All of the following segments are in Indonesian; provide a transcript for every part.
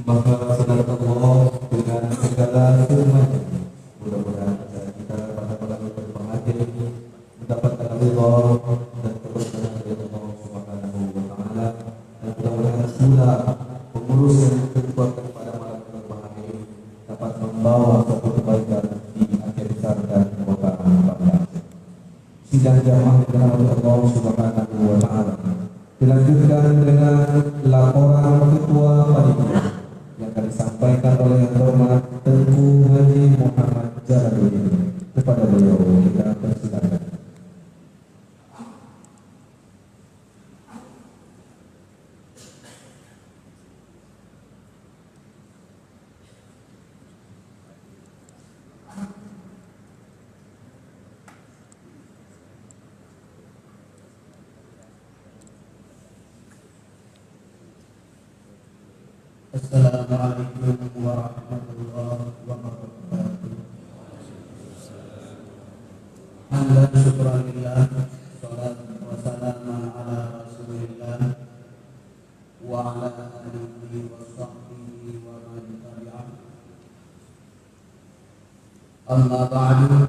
Maka saudara Allah dengan segala firman-Nya, mudah-mudahan kita pada malam berbahagia ini mendapatkan ridha dan keberkahan dari Allah Subhanahu wa taala, dan mudah-mudahan pula pengurus yang dikuatkan pada malam berbahagia ini dapat membawa suatu kebaikan di Aceh Besar dan kota Banda. Sidang jamaah yang dirahmati Allah Subhanahu wa taala, dilanjutkan dengan laporan ketua panitia yang akan disampaikan oleh Yang Terhormat Tengku Haji Muhammad Jalaluddin. Kepada beliau kita persilakan. Assalamualaikum warahmatullahi wabarakatuh. Hamdan syukranillah, salat wa salaman ala rasulillah wa ala alihi wa sahbihi wa man tabi'ah. Amma ba'du,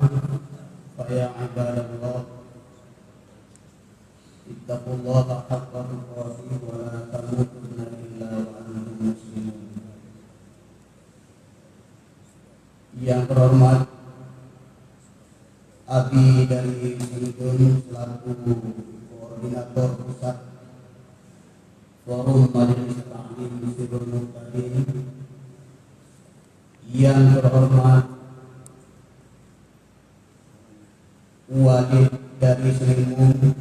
fa ya ibadallah, ittaqullaha haqqa tuqatih wa la tamutunna illa wa antum muslimun. Yang terhormat Abi dari Sindun selaku koordinator pusat Forum Majelis Taklim Sirul Muqtadin, yang terhormat Walid dari Selimun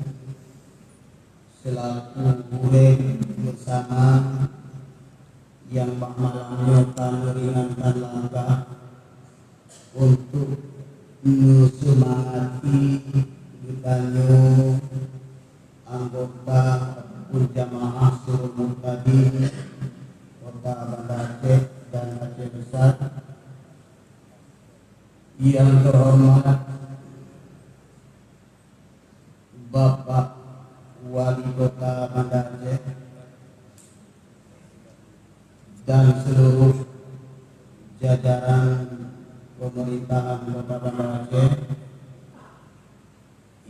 selaku guru bersama yang malamnya meringankan langkah untuk menyemangati ditanya anggota jamaah Sirul Muqtadin Kota Banda Aceh dan Aceh Besar. Yang terhormat Bapak Wali Kota Banda Aceh dan seluruh jajaran pemerintahan Kota Banda Aceh.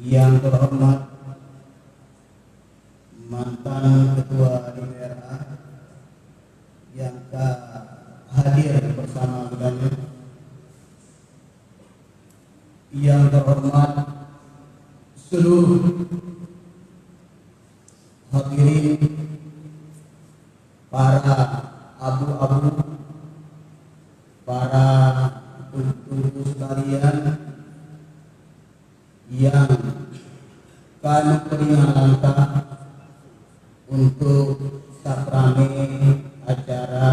Yang terhormat mantan Ketua DPRA yang hadir bersama dengannya. Yang terhormat seluruh hadirin, para abu-abu, para tubuh sekalian yang kami berikan langkah untuk sakrame acara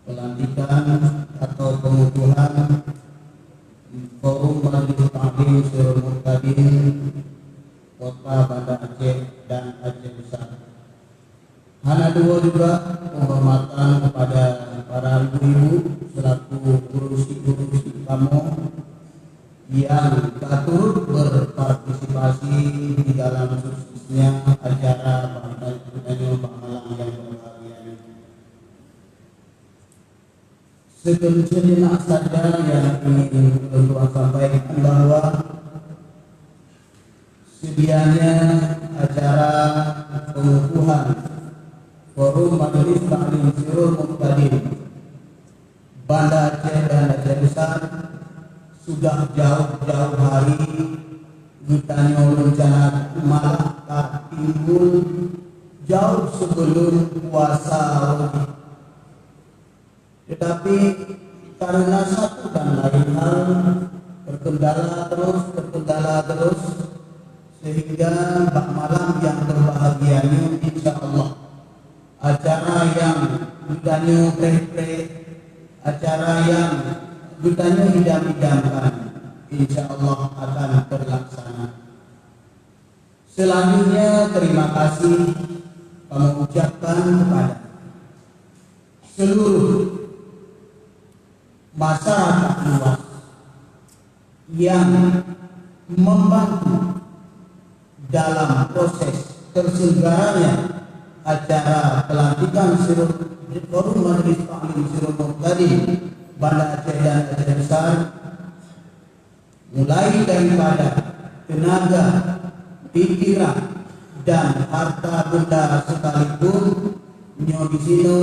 pelantikan atau pengukuhan Forum Majelis Taklim Sirul Muqtadin Kota Banda Aceh dan Aceh Besar. Hana dua juga penghormatan kepada para ibu-ibu selaku urusi kamu yang turut berpartisipasi di dalam suksesnya acara Bangkai Malam yang berbahagia ini. Sejenak saja yang ingin Tuhan sampaikan bahwa sedianya acara pengukuhan Forum Majelis Taklim Sirul Muqtadin Banda Aceh dan Aceh Besar sudah jauh-jauh hari ditanya rencana malah timbul jauh sebelum puasa. Tetapi karena satu dan lain hal terkendala terus sehingga malam yang berbahagia ini insya Allah acara yang ditanya acara yang ditanya idam-idamkan insya Allah akan terlaksana. Selanjutnya terima kasih kami ucapkan kepada seluruh masyarakat luas yang membantu dalam proses terselenggaranya acara pelantikan Forum Majelis Taklim Sirul Muqtadi Banda Aceh dan Aceh Besar, mulai daripada tenaga, pikiran, dan harta benda sekalipun. Nyo di sini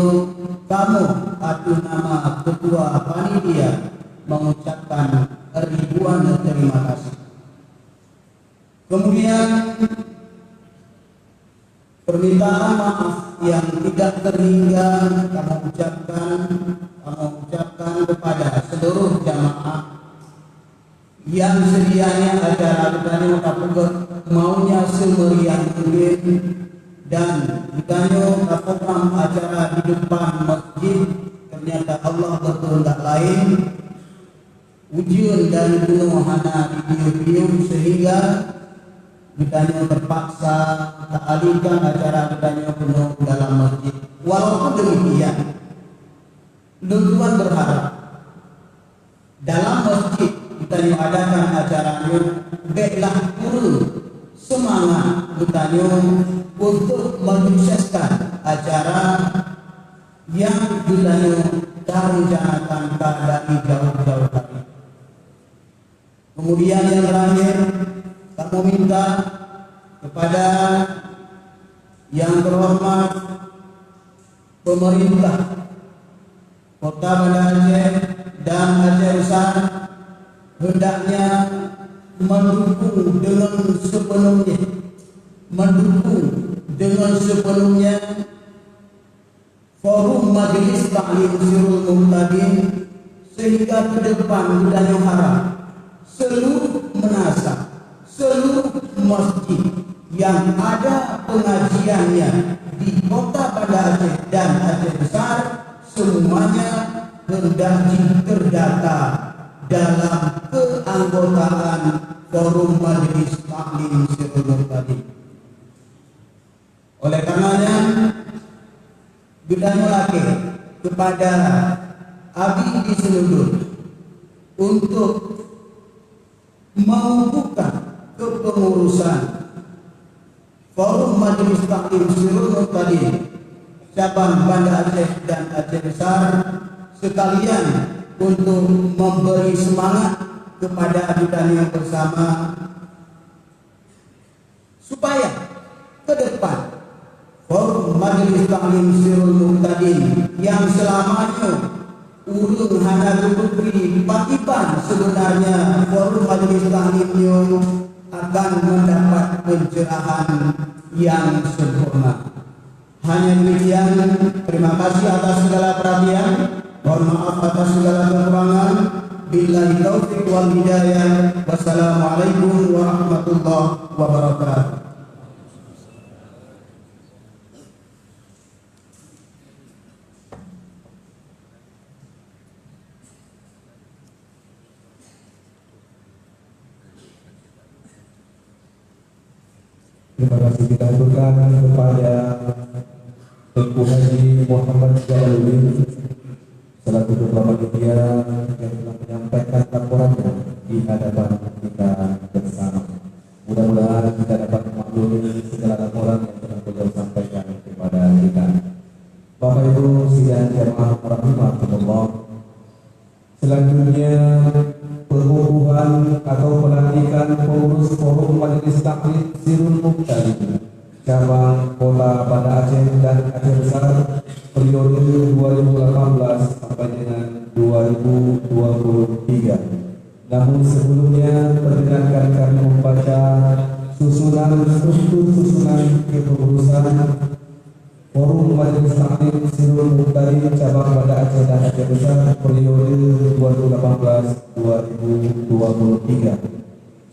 kamu atas nama ketua panitia mengucapkan ribuan terima kasih. Kemudian permintaan maaf yang tidak terhingga kami ucapkan kepada seluruh jamaah yang sedianya acara kita maunya semeriah mungkin, dan ditanya program acara di depan masjid, ternyata Allah berkehendak lain, ujian dari gunung hana dibiu-biu sehingga ditanya terpaksa tak alihkan acara ditanya penuh dalam masjid. Walaupun demikian, Tuan berharap dalam masjid kita adakan acaranya, baiklah turun semangat kita untuk menyukseskan acara yang kita rencanakan dari jauh-jauh hari. Kemudian yang terakhir, kami minta kepada yang terhormat pemerintah Kota Banda Aceh dan Aceh Besar hendaknya mendukung dengan sepenuhnya Forum Majelis Taklim Sirul Muqtadi, sehingga ke depan kita harap seluruh menasah, seluruh masjid yang ada pengajiannya di Kota Banda Aceh dan Aceh Besar semuanya hendak terdata dalam keanggotaan Forum Majelis Taklim Sirul Muqtadi. Oleh karenanya bidang lagi kepada abdi di seluruh untuk membuka kepengurusan Forum Majelis Taklim Sirul Muqtadi cabang Banda Aceh dan Aceh Besar, sekalian untuk memberi semangat kepada abdi yang bersama supaya ke depan Forum Majelis Taklim Sirul Muqtadi yang selamanya urung hana putri patipan, sebenarnya Forum Majelis Taklimnya akan mendapat pencerahan yang sempurna. Hanya demikian, terima kasih atas segala perhatian, mohon maaf atas segala kekurangan. Billahi taufiq wal hidayah. Wassalamualaikum warahmatullahi wabarakatuh. Terima kasih kita aturkan kepada Tengku Haji Muhammad Jalaluddin selaku Ketua Panitia yang telah menyampaikan laporannya di hadapan kita bersama. Mudah-mudahan kita dapat memaklumi segala laporan yang telah beliau sampaikan kepada kita. Bapak Ibu sidang jamaah rahimahumullah, selanjutnya pengukuhan atau pelantikan pengurus Forum Majelis Taklim Sirul Muqtadi cabang Kota Banda Aceh dan Aceh Besar periode 2018 sampai dengan 2023. Namun sebelumnya perkenankan kami membaca susunan kepengurusan Forum Majelis Taklim Sirul Muqtadi cabang Banda Aceh dan Aceh Besar periode 2018-2023.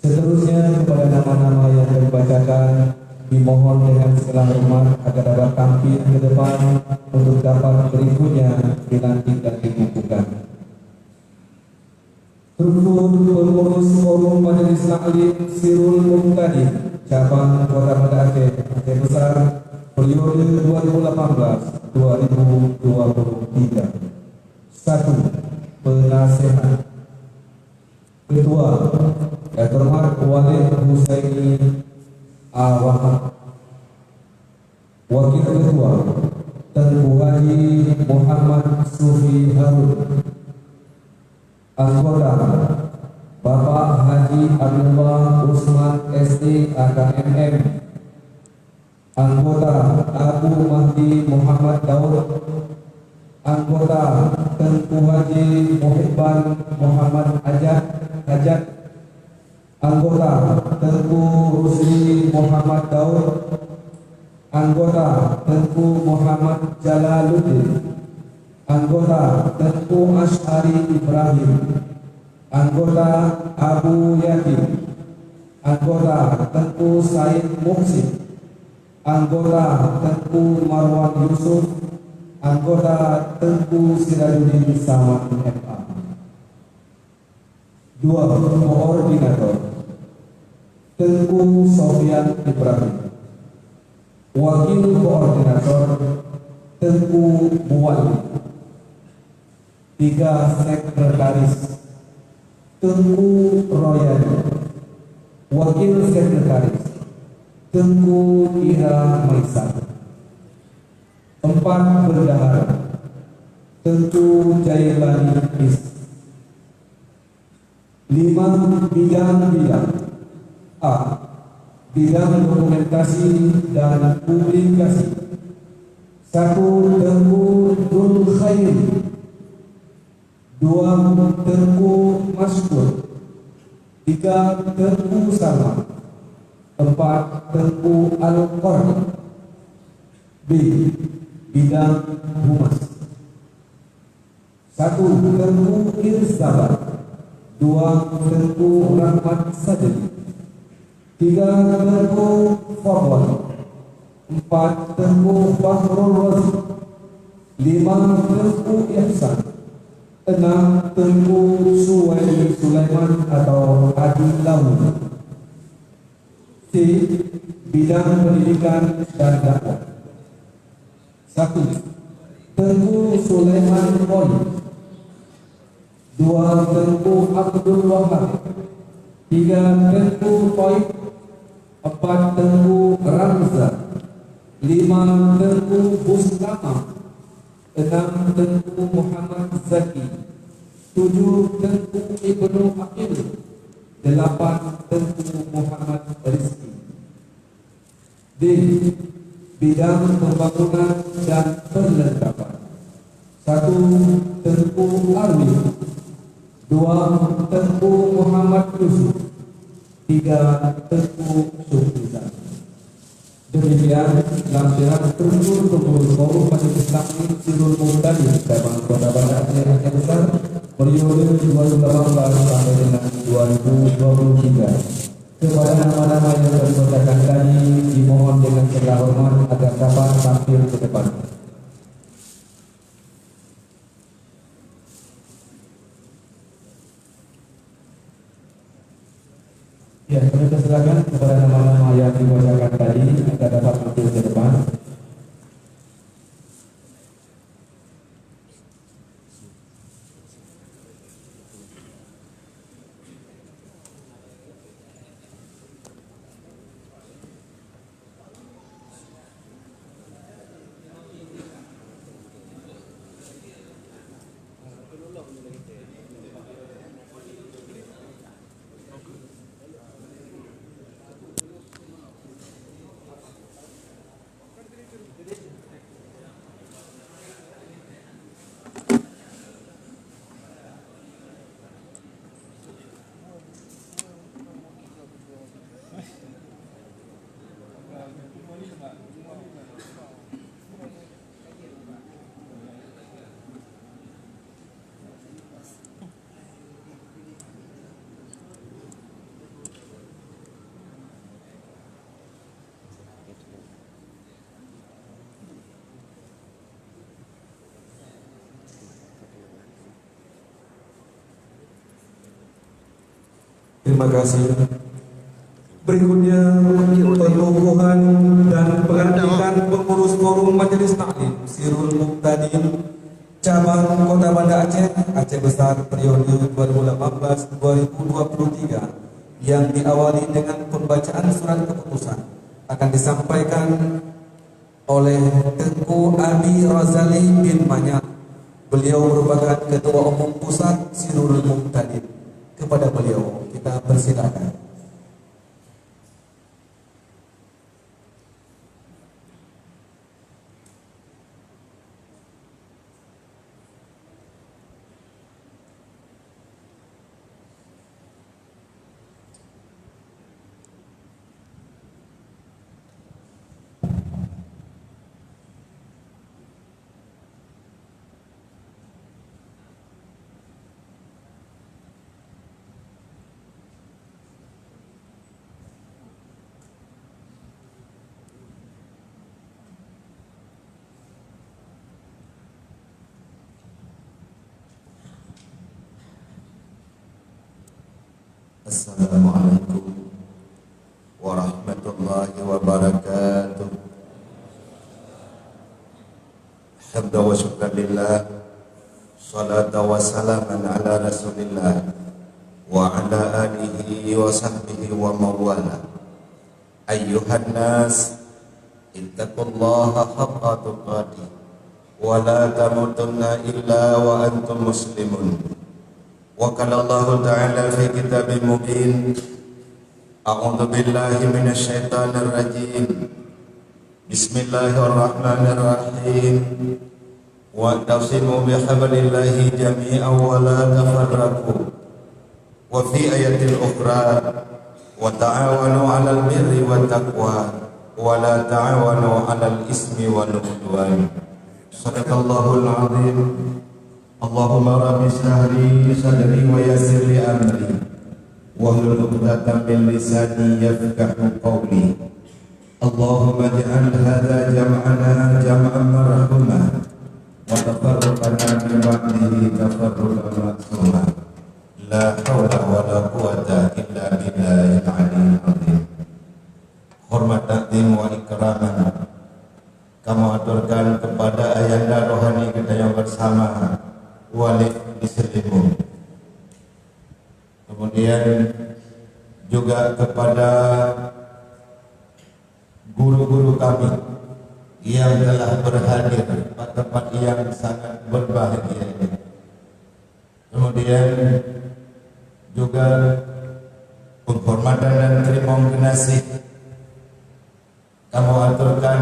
Seterusnya kepada nama-nama yang dibacakan dimohon dengan segala hormat agar dapat tampil ke depan untuk dapat berikutnya dilantik dan dikukuhkan. Struktur pengurus Forum Majelis Taklim Sirul Muqtadi cabang Kota Banda Aceh, Aceh Besar, periode 2018-2023. 1. Penasehat. Ketua Yang Terhormat Walid Husaini Awahab. Wakil Ketua Tengku Haji Muhammad Sufi Harun. Anggota Bapak Haji Abdullah Usman SD AKMM. Anggota Abu Mahdi Muhammad Daud. Anggota Tengku Haji Muhibban Muhammad Hajat. Anggota Tengku Rusli Muhammad Daud. Anggota Tengku Muhammad Jalaluddin. Anggota Tengku Ash'ari Ibrahim. Anggota Abu Yatim. Anggota Tengku Said Muhsin. Anggota Tengku Marwan Yusuf. Anggota Tengku Sirajuddin Samad MA. 2. Koordinator Tengku Sofyan Ibrahim. Wakil Koordinator Tengku Buwali. 3. Sekretaris Tengku Royani. Wakil Sekretaris Tengku Ira Maisar. 4. Bendahara Tengku Jailani Is. 5. Bidang-bidang. A. Bidang dokumentasi dan publikasi. 1. Tengku Dul Khair. 2. Tengku Maskur. 3. Tengku Sama. 4. Tengku Al-Qurni. B. Bidang Humas. 1. Tengku Irsabat. 2. Tengku Rahmat Sajadi. 3. Tengku Fadwal. 4. Tengku Fahrul Razi. 5. Tengku Ihsan. 6. Tengku Suwaini Sulaiman atau Adi Lawu. C. Bidang pendidikan dan dakwah. 1. Tengku Sulaiman Koli. 2. Tengku Abdul Wahab. 3. Tengku Toib. 4. Tengku Ramza. 5. Tengku Bustama. 6. Tengku Muhammad Zaki. 7. Tengku Ibnu Aqil. 8. Tengku Muhammad Rizki. D. Bidang pembangunan dan perlengkapan. 1. Tengku Arwi. 2. Tengku Muhammad Yusuf. 3. Tengku Syukrizan. Demikian lampiran struktur pengurus forum Majelis Islam Sirul Muqtadi cabang Kota Banda Aceh Aceh Besar periode 2018 sampai dengan 2023. Kepada nama-nama yang dibacakan tadi dimohon dengan segala hormat agar dapat tampil ke depan. Ya, kami persilakan kepada nama-nama yang dibacakan tadi agar dapat tampil ke depan. Terima kasih Berikutnya pengukuhan dan pelantikan pengurus forum Majelis Taklim Sirul Muqtadin cabang Kota Banda Aceh, Aceh Besar periode 2018-2023 yang diawali dengan pembacaan surat keputusan akan disampaikan oleh Tengku Abi Razali bin Manyak. Beliau merupakan Ketua Umum Pusat Sirul Muqtadin. Kepada beliau kita persilakan. Assalamualaikum warahmatullahi wabarakatuh. Hamda wa syukran lillah, salata wa salaman ala rasulillah wa ala alihi wa sahbihi wa mawala. Ayyuhan nas, ittaqullaha haqqa tuqatih wa la tamutunna illa wa antum muslimun. Wa qala Allah ta'ala fi kitabih mubin, a'udzu billahi minasy syaithanir rajim. Bismillahirrahmanirrahim. Wa'tasimu bihablillahi jami'an wa la tafarraqu. Wa fi ayatil ukhra, wa ta'awanu 'alal birri wat taqwa wa la ta'awanu 'alal ismi wal 'udwan. Shadaqallahul 'azim. Allahumma rabbi shrah li sadri wa yassir li amri wahlul 'uqdatam min lisani yafqahu qawli. Allahumma ij'al hadza jam'ana jam'an marhuma wa tafarraqana min ba'dihi tafarruqan ma'suma. La haula wa la quwwata illa billahil 'aliyyil 'azim. Hormat takdim wa ikraman kamu aturkan kepada ayanda rohani kita yang bersama Walid di Selimu. Kemudian juga kepada guru-guru kami yang telah berhadir pada tempat yang sangat berbahagia ini. Kemudian juga penghormatan dan terima kasih kamu aturkan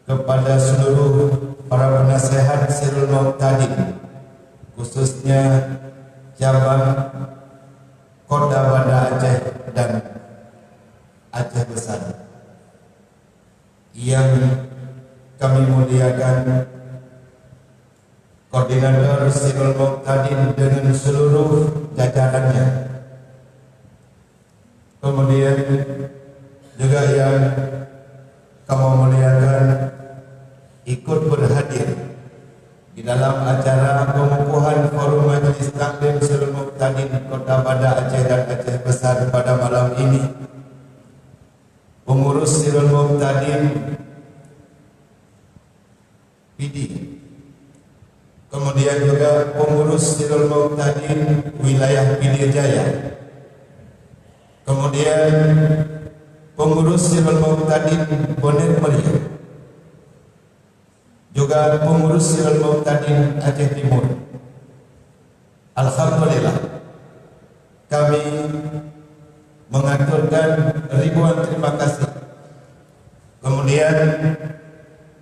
kepada seluruh para penasehat Sirul Muqtadin, khususnya cabang Kota Banda Aceh dan Aceh Besar, yang kami muliakan Koordinator Sirul Muqtadin dengan seluruh jajarannya. Kemudian juga yang kamu muliakan ikut berhadir di dalam acara pengukuhan Forum Majelis Taklim Sirul Muqtadin Kota Banda Aceh dan Aceh Besar pada malam ini. Pengurus Sirul Muqtadin PD, kemudian juga pengurus Sirul Muqtadin wilayah Pidi Jaya, kemudian pengurus Sirul Muqtadin Bonet Meriah, juga pengurus Sirul Muqtadin Aceh Timur. Alhamdulillah, kami mengaturkan ribuan terima kasih. Kemudian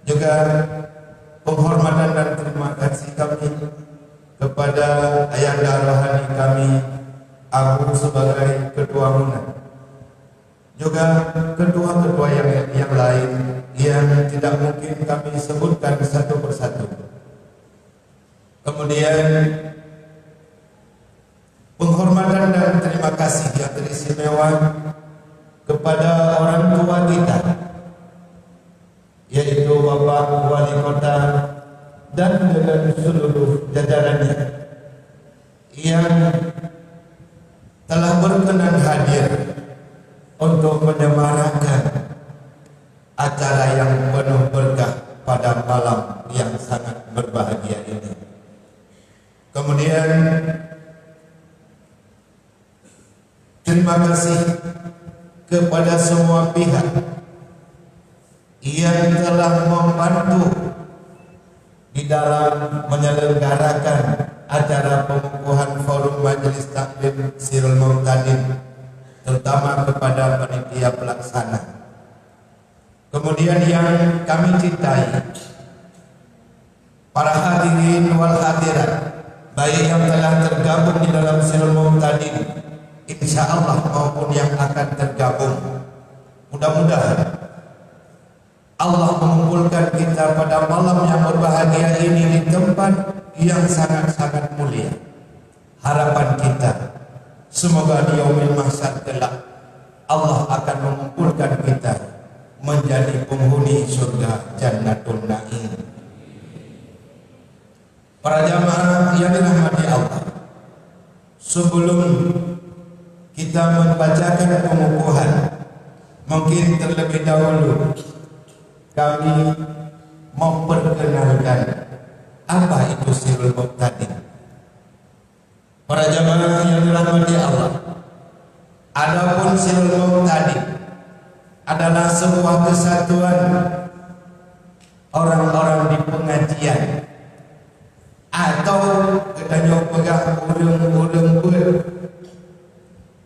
juga penghormatan dan terima kasih kami kepada ayahanda rohani kami Abu sebagai ketua Munah, juga ketua-ketua yang lain yang tidak mungkin kami sebutkan satu persatu. Kemudian penghormatan dan terima kasih yang teristimewa kepada orang tua kita, yaitu Bapak Wali Kota dan dengan seluruh jajarannya yang telah berkenan hadir untuk menyemarakan acara yang penuh berkah pada malam yang sangat berbahagia ini. Kemudian terima kasih kepada semua pihak yang telah membantu di dalam menyelenggarakan acara pengukuhan Forum Majelis Taklim Sirul Muqtadin, terutama kepada panitia pelaksana. Kemudian yang kami cintai, para hadirin wal hadirat, baik yang telah tergabung di dalam Sirul Muqtadin, insya Allah maupun yang akan tergabung. Mudah-mudahan Allah mengumpulkan kita pada malam yang berbahagia ini di tempat yang sangat-sangat mulia. Harapan kita, semoga di yaumil mahsyar kelak Allah akan mengumpulkan kita menjadi penghuni surga Jannatul Na'im. Para jamaah yang dirahmati Allah, sebelum kita membacakan pengukuhan, mungkin terlebih dahulu kami memperkenalkan apa itu Sirul Muqtadin. Para jamaah yang dirahmati Allah, adapun Sirul Muqtadin adalah sebuah kesatuan orang-orang di pengajian atau katanya pegang urung-urung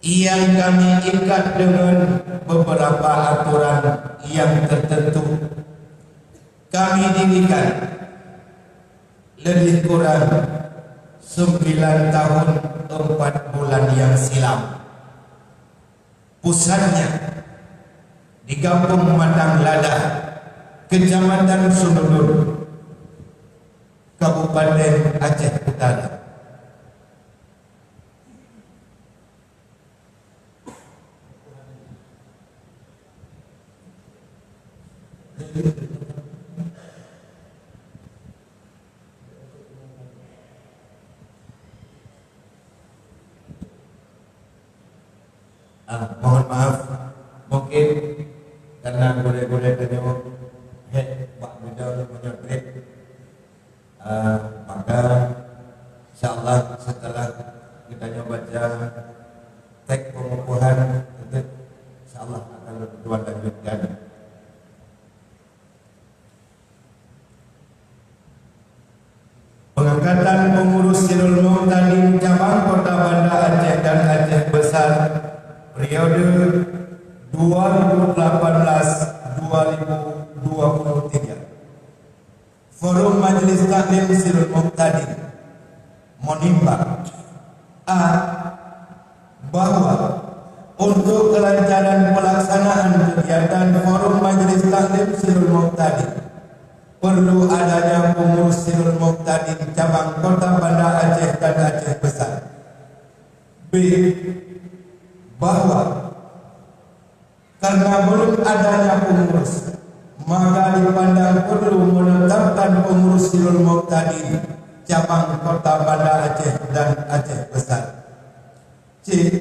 yang kami ikat dengan beberapa aturan yang tertentu. Kami dirikan lebih kurang 9 tahun 4 bulan yang silam. Pusatnya di Kampung Madang Lada, Kecamatan Sumedun, Kabupaten Aceh Utara. Mohon maaf, mungkin karena boleh-boleh tanya Pak Bidal menyotret, maka insyaallah setelah kita baca teks pengukuhan, insyaallah akan berdua lanjutkan. Pengangkatan pengurus Sirul Muqtadin cabang Kota Banda Aceh dan Aceh Besar periode 2018-2023. Forum Majelis Taklim Sirul Muqtadin menimbang A. bahwa untuk kelancaran pelaksanaan kegiatan Forum Majelis Taklim Sirul Muqtadin perlu adanya pengurus Sirul Muqtadin cabang Kota Banda Aceh dan Aceh Besar. B. bahwa karena belum adanya pengurus, maka dipandang perlu menetapkan pengurus Sirul Muqtadin cabang Kota Banda Aceh dan Aceh Besar. C.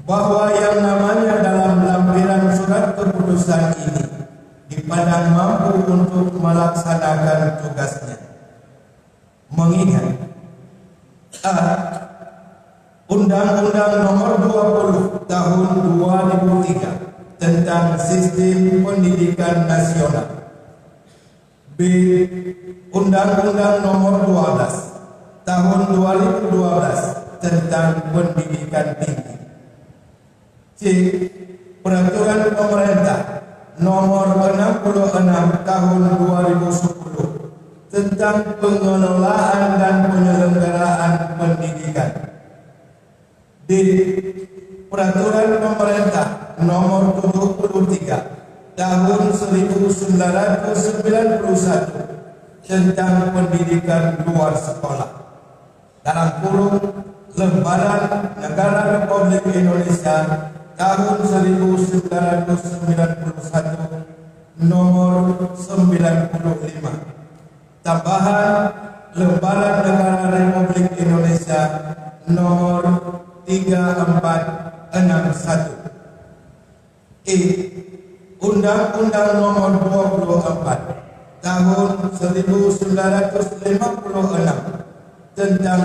bahwa yang namanya dalam lampiran surat keputusan ini dipandang mampu untuk melaksanakan tugasnya. Mengingat A. Undang-Undang Nomor 20 Tahun 2003 tentang Sistem Pendidikan Nasional. B. Undang-Undang Nomor 12 Tahun 2012 tentang Pendidikan Tinggi. C. Peraturan Pemerintah Nomor 66 Tahun 2010 tentang pengelolaan dan penyelenggaraan pendidikan. D. Peraturan Pemerintah Nomor 73 Tahun 1991 tentang pendidikan luar sekolah dalam kurung Lembaran Negara Republik Indonesia tahun 1991 Nomor 95, tambahan Lembaran Negara Republik Indonesia Nomor 3461 Undang-Undang Nomor 24 Tahun 1956 tentang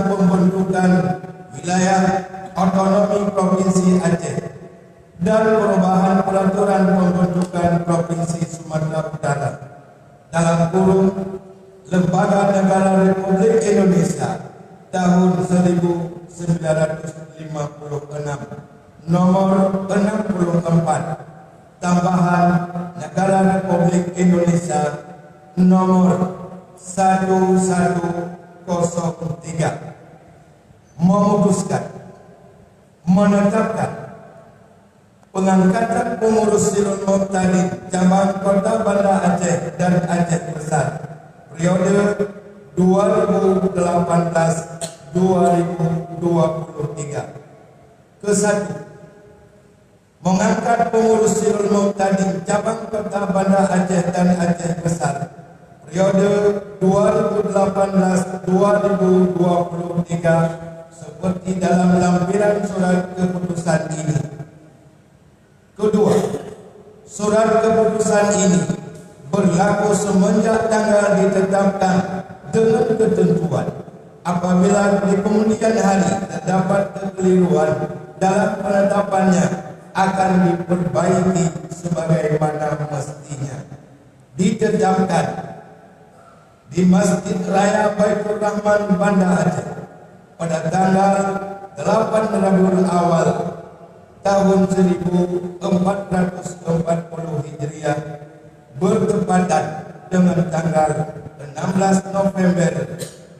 pembentukan wilayah otonomi Provinsi Aceh dan perubahan peraturan pembentukan Provinsi Sumatera Utara dalam kurung Lembaga Negara Republik Indonesia tahun 1956 nomor 64 tambahan Negara Republik Indonesia nomor 1103 memutuskan menetapkan pengangkatan pengurus Silul Muqtadin cabang Kota Banda Aceh dan Aceh Besar periode 2018-2023. Kesatu, mengangkat pengurus Silul Muqtadin cabang Kota Banda Aceh dan Aceh Besar periode 2018-2023 seperti dalam lampiran surat keputusan ini. Kedua, surat keputusan ini berlaku semenjak tanggal ditetapkan dengan ketentuan apabila di kemudian hari terdapat kekeliruan dalam penetapannya akan diperbaiki sebagaimana mestinya. Ditetapkan di Masjid Raya Baitur Rahman Banda Aceh pada tanggal 8 Rabiul Awal tahun 1440 Hijriah bertepatan dengan tanggal 16 November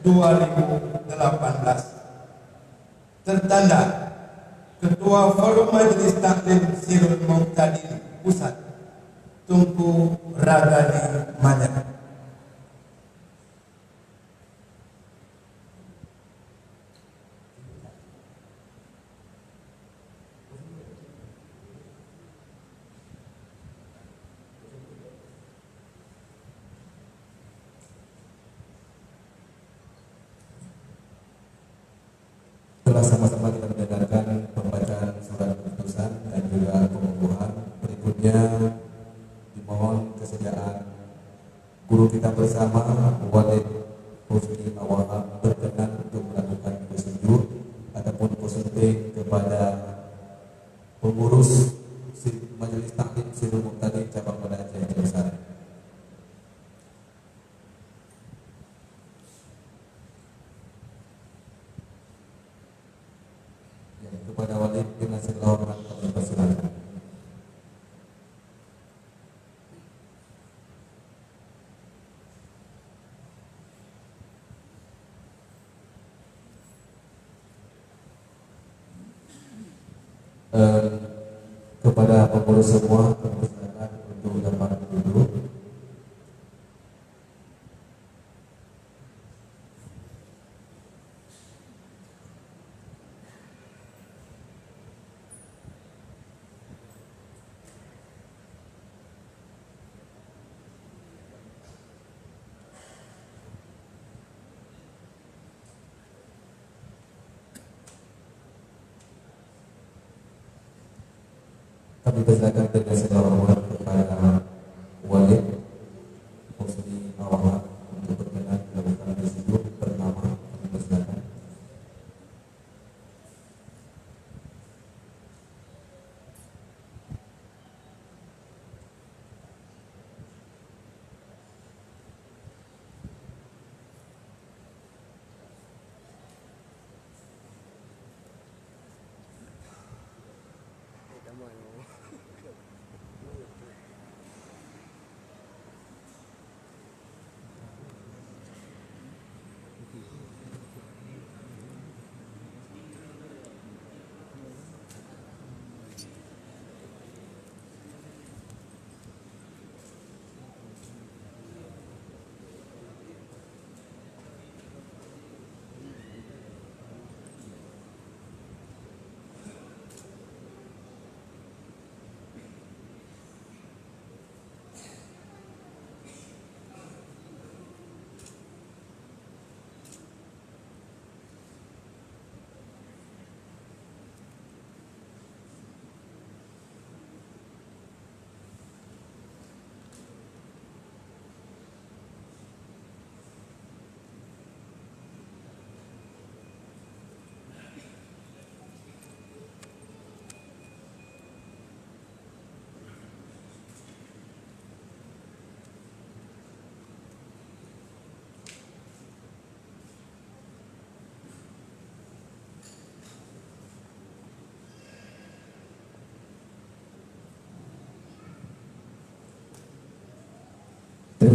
2018. Tertanda Ketua Forum Majelis Taklim Silul Muqtadin Pusat Tunku Ragani Manyak. Telah sama-sama kita mendengarkan pembacaan surat keputusan dan juga pengukuhan. Berikutnya dimohon kesediaan guru kita bersama Walid Husni Awahab berkenan untuk melakukan pesunjuk ataupun pesunting kepada pengurus Majelis Taklim Silul Muqtadin cabang Banda Aceh Besar. Kepada Walid dengan segala hormat kami persilakan. Kepada pengurus semua kami persilakan untuk dapat duduk. Kami persilakan dengan segala hormat kepada Walid Husni Awahab untuk berkenan melakukan pesunjuk pertama. Kami persilakan.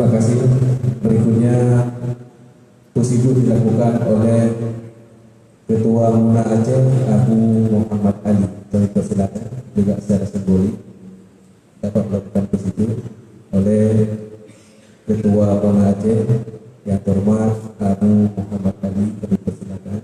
Terima kasih. Berikutnya Pusibu dilakukan oleh Ketua Muna Aceh Abu Muhammad Ali. Kami persilakan juga secara simbolik dapat melakukan Pusibu oleh Ketua Muna Aceh yang terhormat Abu Muhammad Ali. Kami persilakan.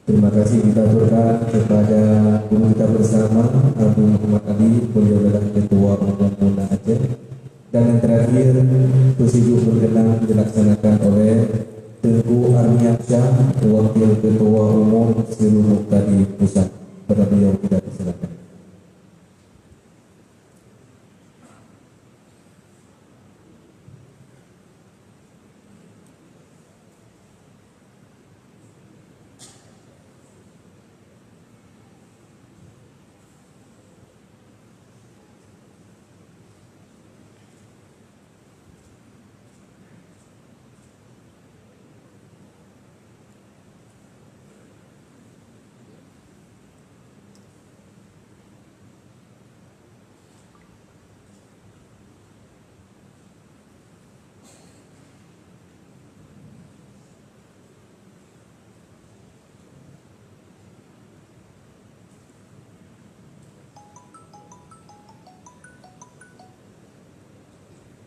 Terima kasih kita aturkan kepada guru kita bersama Abu Muhammad Ali, beliau adalah Ketua Umum Muna Aceh. Dan yang terakhir, Pusibu berkenan dilaksanakan oleh Tengku Armiansyah, Wakil Ketua Umum Sirul Muqtadi Pusat. Pada beliau kita persilakan.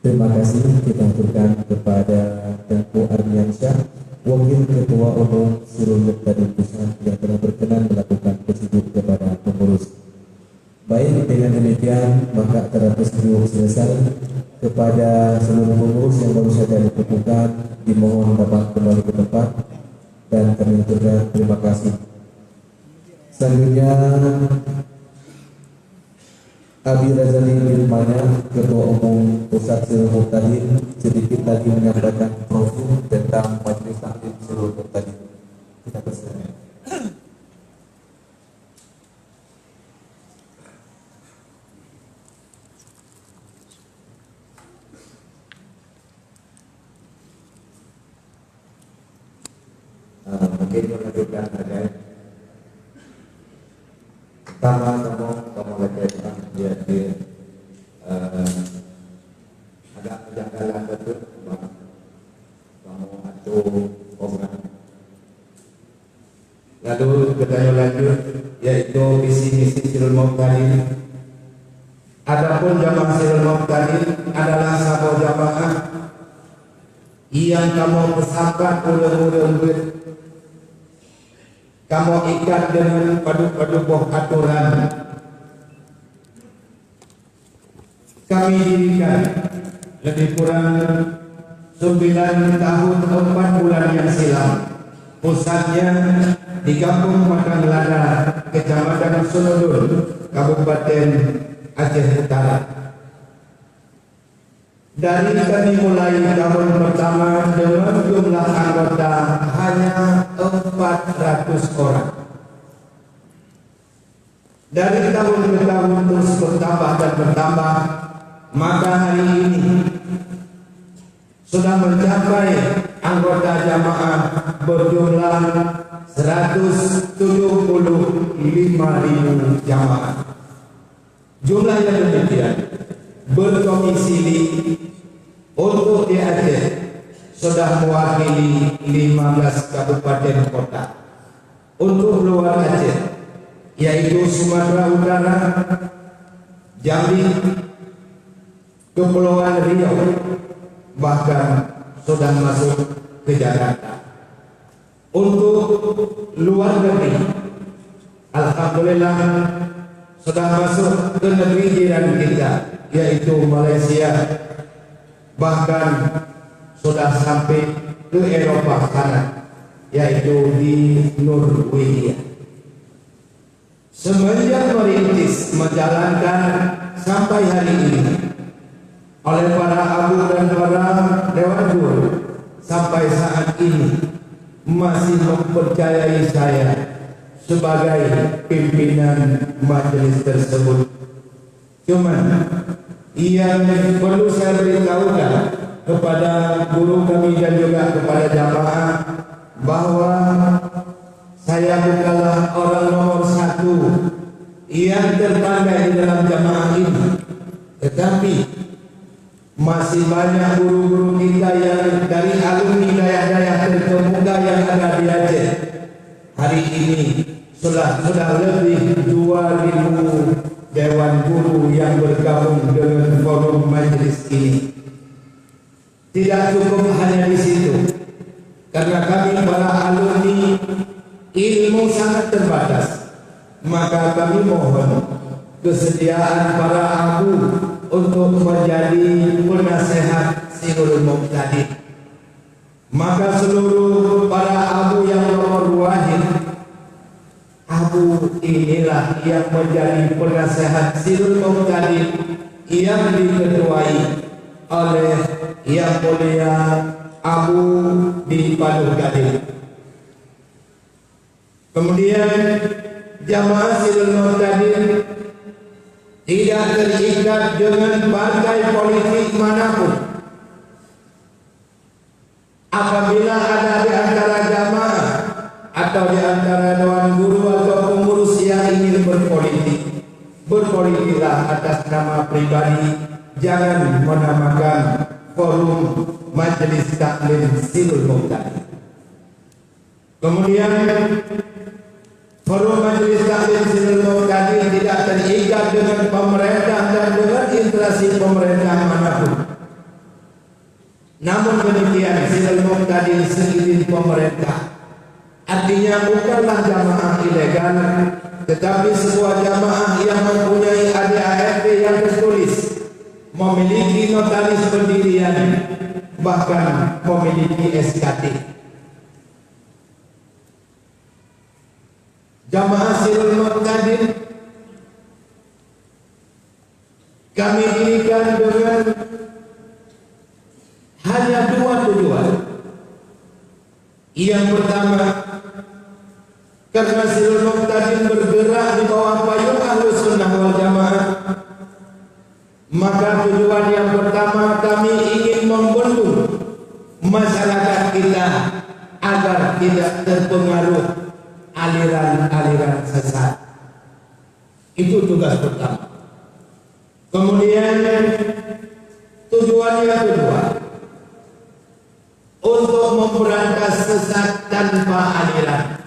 Terima kasih kita aturkan kepada Tengku Armiansyah, Wakil Ketua Umum Sirul Muqtadi Pusat yang telah berkenan melakukan Pusibu kepada pengurus. Baik, dengan demikian maka acara Pusibu selesai. Kepada seluruh pengurus yang baru saja dikukuhkan, dimohon dapat kembali ke tempat dan kami aturkan terima kasih. Selanjutnya Abi Razali Ilmanya, Ketua Umum Pusat Sirul Muqtadi, sedikit lagi menyampaikan profil tentang Majelis Taklim Sirul Muqtadi. Kita persilakan. Mungkin menunjukkan ada kamu lagi dia agak kejanggalan betul kamu atur program. Lalu kita lanjut yaitu visi-misi Sirul Muqtadi. Adapun jamaah Sirul Muqtadi adalah sebuah jamaah yang kamu pesahkan ulur-ulur, kamu ikat dengan padu-padu aturan. Kami dirikan lebih kurang 9 tahun 4 bulan yang silam. Pusatnya di Kampung Padang Lada, Kecamatan Sunudul, Kabupaten Aceh Utara. Dari kami mulai tahun pertama dengan jumlah anggota hanya 400 orang. Dari tahun ke tahun terus bertambah dan bertambah, maka hari ini sudah mencapai anggota jamaah berjumlah 175.000 jamaah. Jumlah yang demikian berdomisili untuk di Aceh sudah mewakili 15 kabupaten kota. Untuk luar Aceh yaitu Sumatera Utara, Jambi, Kepulauan Riau, bahkan sudah masuk ke Jakarta. Untuk luar negeri, alhamdulillah sudah masuk ke negeri jiran kita yaitu Malaysia, bahkan sudah sampai ke Eropa sana yaitu di Norwegia. Semenjak merintis menjalankan sampai hari ini oleh para abu dan para dewan guru sampai saat ini masih mempercayai saya sebagai pimpinan majelis tersebut. Cuman yang perlu saya beritahukan kepada guru kami dan juga kepada jamaah bahwa saya bukanlah orang nomor satu yang terpandai di dalam jamaah ini, tetapi masih banyak guru-guru kita yang dari alumni daerah-daerah terkemuka yang ada di Aceh. Hari ini sudah lebih 2.000 dewan guru yang bergabung dengan forum majelis ini. Tidak cukup hanya di situ, karena kami para alumni ilmu sangat terbatas, maka kami mohon kesediaan para abu untuk menjadi penasehat Sirul Muqtadi. Maka seluruh para abu yang nomor wahid, abu inilah yang menjadi penasehat Sirul Muqtadi yang diketuai oleh Yang Mulia Abu di Paduh Gading. Kemudian jamaah Sirul Muqtadi tidak terikat dengan partai politik manapun. Apabila ada di antara jamaah atau di antara dewan guru atau pengurus yang ingin berpolitik, berpolitiklah atas nama pribadi, jangan menamakan forum majelis taklim Sirul Muqtadi. Kemudian forum majelis taklim Sirul Muqtadi tidak terikat dengan pemerintah dan dengan instansi pemerintah manapun. Namun demikian Sirul Muqtadi seizin pemerintah. Artinya bukanlah jamaah ilegal, tetapi sebuah jamaah yang mempunyai ADART yang tertulis, memiliki notaris pendirian, bahkan memiliki SKT. Jamaah Sirul Muqtadi kami dirikan dengan hanya dua tujuan. Yang pertama, karena Sirul Muqtadi bergerak di bawah payung Ahlus Sunnah wal Jamaah, maka tujuan yang pertama kami ingin membendung masyarakat kita agar tidak terpengaruh aliran-aliran sesat. Itu tugas pertama. Kemudian tujuan yang kedua, untuk memberantas sesat tanpa aliran.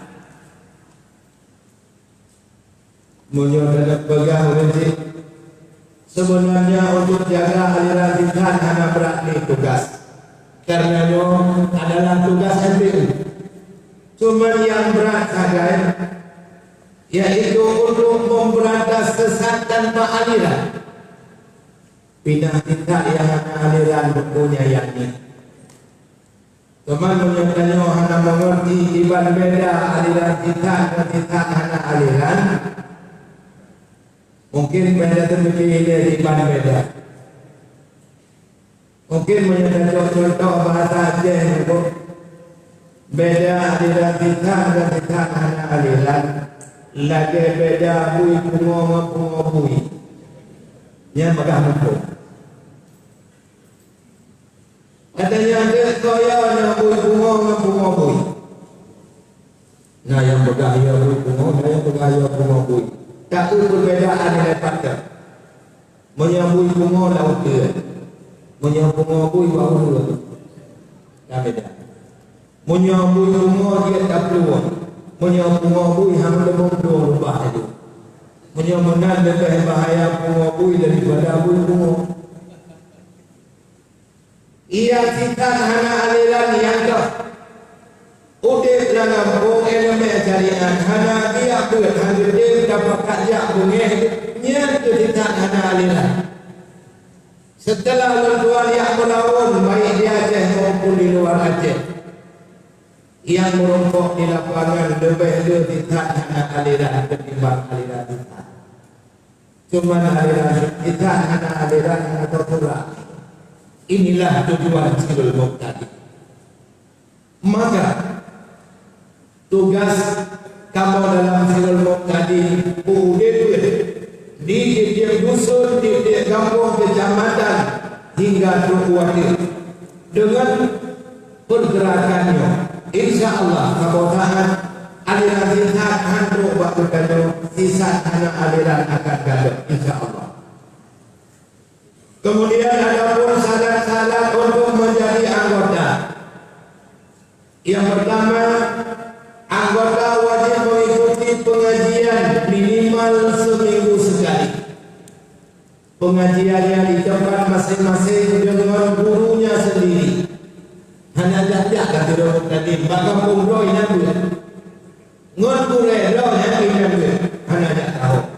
Menyodarak pegang rezeki. Sebenarnya untuk jaga aliran Tuhan hanya berat tugas, karena adalah tugas MPU. Cuma yang berat saja, yaitu untuk memberantas sesat tanpa aliran. Pindah kita yang hanya aliran mempunyai yang ini. Teman menyatakan hanya mengerti iban beda aliran kita dan kita hanya aliran. Mungkin beda terpilih iban beda. Mungkin menyatakan contoh bahasa Aceh beda aliran kita dan kita hanya aliran. Lagi beda bui pungo bui. Yang megah mumpung. Katanya ada kaya yang bunga bui. Nah yang bergaya bui bunga, yang bergaya bunga bui. Tak berbedaan nilai faktor. menyambui bunga laut dia, menyambui bau dia, dah beda. Menyambui bunga dia tak peluang, menyambui hang lemong dua rubah itu. Menyambunan lebih bahaya bunga bui daripada bunga. Ia kita hana aliran yang dah. Udip dalam bung elemen syariat hana dia hana dia dapat kerja bunga nya kita hana aliran. Setelah lentuan yang melawan baik di Aceh maupun di luar Aceh, yang merongkok di lapangan lebih dia tidak hana aliran ketimbang aliran kita. Cuma aliran kita hana aliran yang terpura. Inilah tujuan Sirul Muqtadi. Maka tugas kamu dalam Sirul Muqtadi di tiap dusun, di tiap kampung, kecamatan hingga Tukuwatir dengan pergerakannya, insya Allah kemudahan aliran kita handuk waktu kado sisa anak aliran akan kado insya Allah. Kemudian ada pun syarat-syarat untuk menjadi anggota. Yang pertama, anggota wajib mengikuti pengajian minimal seminggu sekali. Pengajiannya di tempat masing-masing dengan gurunya sendiri. Hanya jajak kata orang tadi, bakal umroh ini pun. Ngon kurelo yang ini pun. Hanya jajak tahu.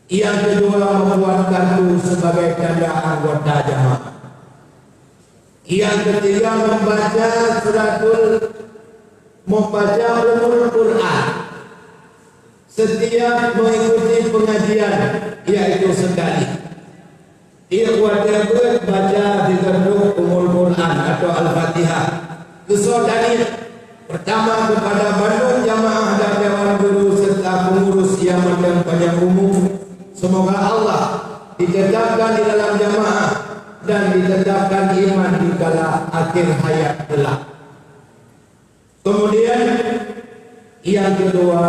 Yang kedua, membuat kartu sebagai tanda anggota jamaah. Yang ketiga, membaca ulumul Quran. Setiap mengikuti pengajian, yaitu sekali. Ikhwatnya baca di gedung Umul Quran atau Al-Fatihah. Kesodani pertama kepada Bandung Jamaah dan Dewan Guru serta pengurus yang panjang umum. Semoga Allah ditetapkan di dalam jamaah dan ditetapkan iman di kala akhir hayat kelak. Kemudian yang kedua,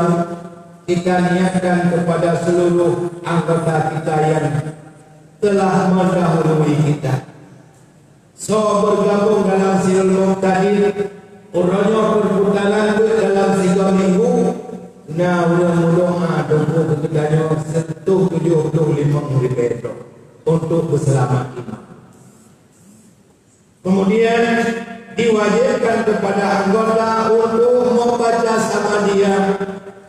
kita niatkan kepada seluruh anggota kita yang telah mendahului kita. So bergabung dalam Sirul Muqtadi, orangnya perputaran dalam 3 minggu. Nah, mudah-mudahan doa ketiganya sentuh 75 ribu untuk berselamat iman. Kemudian diwajibkan kepada anggota untuk membaca sama dia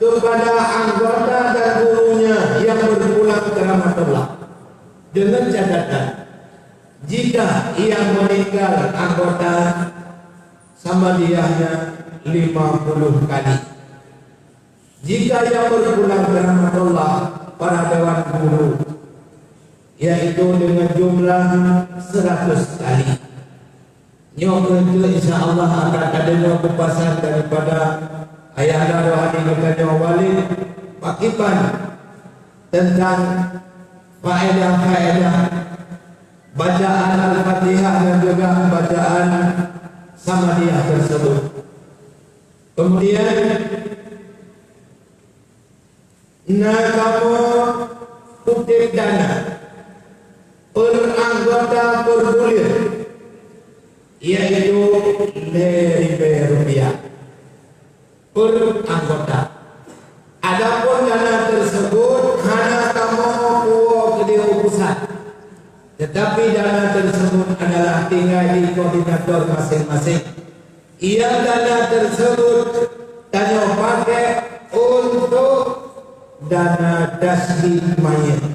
kepada anggota dan gurunya yang berpulang ke rahmatullah. Dengan catatan, jika ia meninggal anggota sama dianya 50 kali. Jika ia berpulang ke rahmatullah para dewan guru, yaitu dengan jumlah 100 kali. Nyok itu insya Allah akan ada kupasan daripada ayahanda rohani kita Walid Pakipan tentang faedah-faedah bacaan Al-Fatihah dan juga bacaan Samadiyah tersebut. Kemudian kamu kutip dana per anggota per bulir, yaitu Rp5 per anggota. Adapun dana tersebut hanya kamu puas ke pusat, tetapi dana tersebut adalah tinggal di koordinator masing-masing. Ia dana tersebut tanya pakai untuk dana tasbih mayat.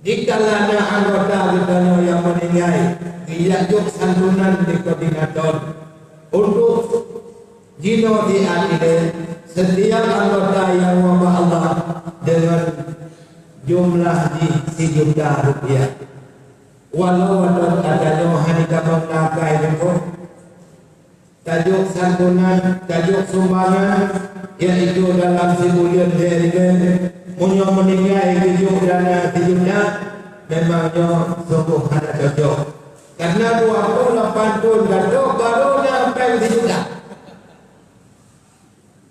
Jika ada anggota kita yang meninggal, diajak santunan di koordinator untuk jino diadil setiap anggota yang wabah Allah dengan jumlah di Rp1 juta. Walau adanya hari kamu nakai pun tajuk santunan, tajuk sumbangan, yaitu dalam sebulan dari punya meninggal tujuh dana tujuhnya memangnya sungguh ada cocok. Karena 28 tahun gaduh baru sampai tujuhnya.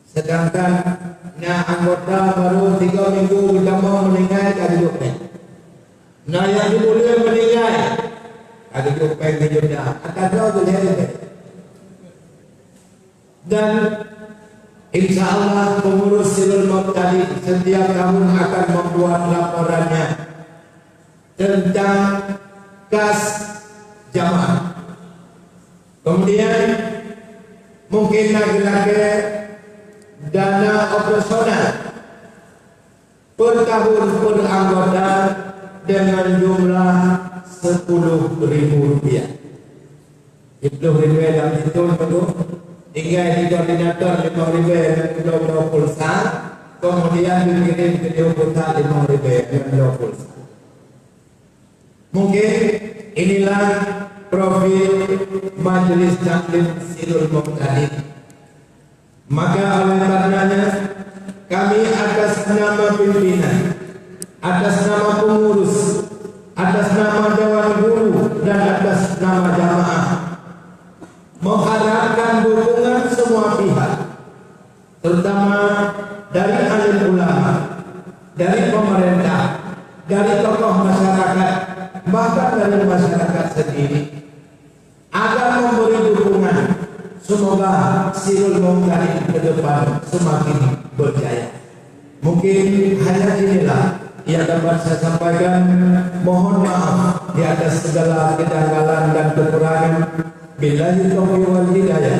Sedangkan anggota baru 3 minggu kita mau meninggal tujuhnya. Nah yang dimulai meninggal ada kupeng di dunia akan tahu tu dia. Dan insya Allah pengurus Sirul Muqtadi setiap tahun akan membuat laporannya tentang kas jamaah. Kemudian mungkin lagi-lagi dana operasional per tahun per anggota dengan jumlah Rp10.000. Rp10.000 dalam hitung dulu. Tinggal di koordinator Rp5.000 dan Rp20. Kemudian dikirim ke Diuputa Rp5.000 dan Rp20. Mungkin inilah profil Majelis Taklim Sirul Muqtadi. Maka oleh karenanya kami atas nama pimpinan, atas nama pengurus, atas nama Dewan Guru dan atas nama jamaah mengharapkan dukungan semua pihak, terutama dari alim ulama, dari pemerintah, dari tokoh masyarakat, bahkan dari masyarakat sendiri, agar memberi dukungan. Semoga Sirul Muqtadi ke depan semakin berjaya. Mungkin hanya inilah yang dapat saya sampaikan. Mohon maaf di atas segala kejanggalan dan kekurangan. Billahi taufiq wal hidayah.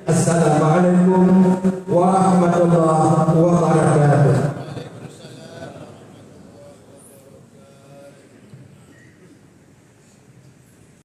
Assalamualaikum warahmatullahi